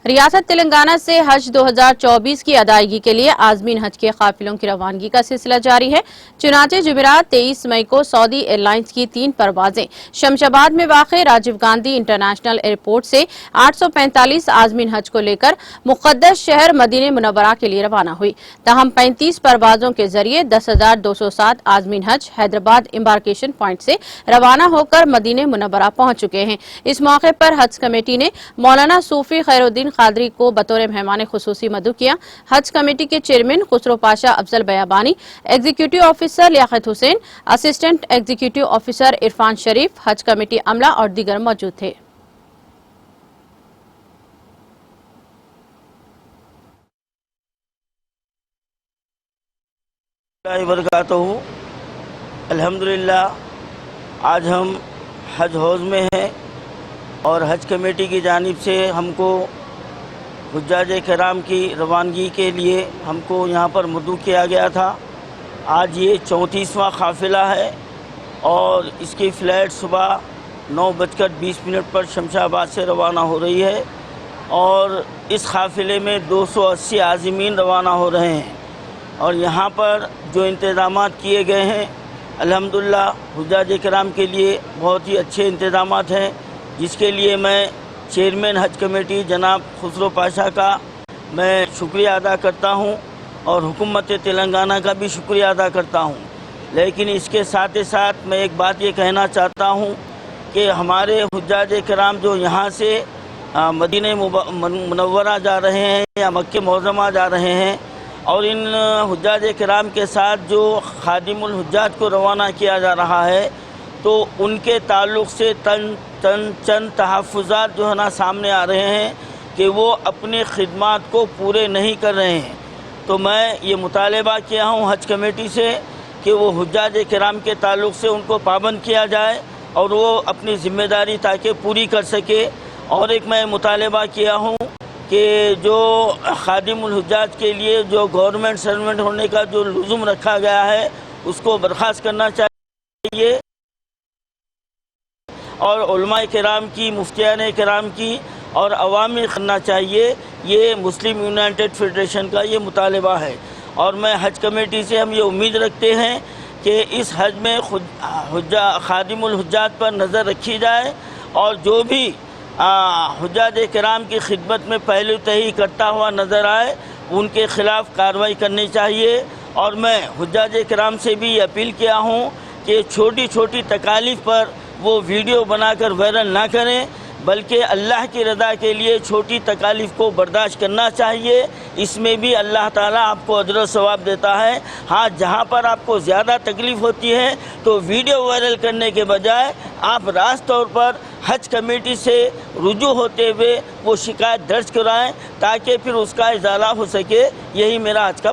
ریاست تلنگانہ سے حج 2024 کی ادائیگی کے لیے عازمین حج کے قافلوں کی روانگی کا سلسلہ جاری ہے۔ چنانچہ جمعرات 23 مئی کو سعودی ایئر لائنز کی 3 پروازیں شمش آباد میں واقع راجیو گاندھی انٹرنیشنل ایئرپورٹ سے 845 عازمین حج کو لے کر مقدس شہر مدینہ منورہ کے لیے روانہ ہوئی۔ تاہم 35 پروازوں کے ذریعے 10,207 عازمین حج حیدرآباد امبارکیشن پوائنٹ سے روانہ ہو کر مدینہ منورہ پہنچ چکے ہیں۔ اس موقع پر حج کمیٹی نے مولانا صوفی خیر الدین قادری کو بطور مہمان خصوصی مدعو کیا۔ حج کمیٹی کے چیئرمین خسرو پاشا افضل بیابانی، ایگزیکٹو آفیسر لیاقت حسین، اسسٹنٹ ایگزیکٹو آفیسر عرفان شریف، حج کمیٹی عملہ اور دیگر موجود تھے۔ الحمدللہ آج ہم حج ہاؤس میں ہیں اور حج کمیٹی کی جانب سے ہم کو حجاج کرام کی روانگی کے لیے ہم کو یہاں پر مدعو کیا گیا تھا۔ آج یہ 34واں قافلہ ہے اور اس کی فلائٹ صبح 9:20 پر شمش آباد سے روانہ ہو رہی ہے اور اس قافلے میں 280 عازمین روانہ ہو رہے ہیں اور یہاں پر جو انتظامات کیے گئے ہیں الحمدللہ حجاج کرام کے لیے بہت ہی اچھے انتظامات ہیں، جس کے لیے میں چیئرمین حج کمیٹی جناب خسرو پاشا کا میں شکریہ ادا کرتا ہوں اور حکومت تلنگانہ کا بھی شکریہ ادا کرتا ہوں۔ لیکن اس کے ساتھ ساتھ میں ایک بات یہ کہنا چاہتا ہوں کہ ہمارے حجاج کرام جو یہاں سے مدینہ منورہ جا رہے ہیں یا مکہ معظمہ جا رہے ہیں اور ان حجاج کرام کے ساتھ جو خادم الحجاج کو روانہ کیا جا رہا ہے تو ان کے تعلق سے چند تحفظات جو ہے نا سامنے آ رہے ہیں کہ وہ اپنی خدمات کو پورے نہیں کر رہے ہیں۔ تو میں یہ مطالبہ کیا ہوں حج کمیٹی سے کہ وہ حجاج کرام کے تعلق سے ان کو پابند کیا جائے اور وہ اپنی ذمہ داری تاکہ پوری کر سکے۔ اور ایک میں مطالبہ کیا ہوں کہ جو خادم الحجاج کے لیے جو گورنمنٹ سروینٹ ہونے کا جو لزوم رکھا گیا ہے اس کو برخاست کرنا چاہیے اور علماء کرام کی، مفتیان کرام کی اور عوامی کرنا چاہیے۔ یہ مسلم یونائٹڈ فیڈریشن کا یہ مطالبہ ہے اور میں حج کمیٹی سے ہم یہ امید رکھتے ہیں کہ اس حج میں خادم الحجاج پر نظر رکھی جائے اور جو بھی حجاج کرام کی خدمت میں پہلو تہی کرتا ہوا نظر آئے ان کے خلاف کارروائی کرنی چاہیے۔ اور میں حجاج کرام سے بھی یہ اپیل کیا ہوں کہ چھوٹی چھوٹی تکالیف پر وہ ویڈیو بنا کر وائرل نہ کریں بلکہ اللہ کی رضا کے لیے چھوٹی تکالیف کو برداشت کرنا چاہیے۔ اس میں بھی اللہ تعالیٰ آپ کو اجر و ثواب دیتا ہے۔ ہاں، جہاں پر آپ کو زیادہ تکلیف ہوتی ہے تو ویڈیو وائرل کرنے کے بجائے آپ راست طور پر حج کمیٹی سے رجوع ہوتے ہوئے وہ شکایت درج کرائیں تاکہ پھر اس کا ازالہ ہو سکے۔ یہی میرا آج کا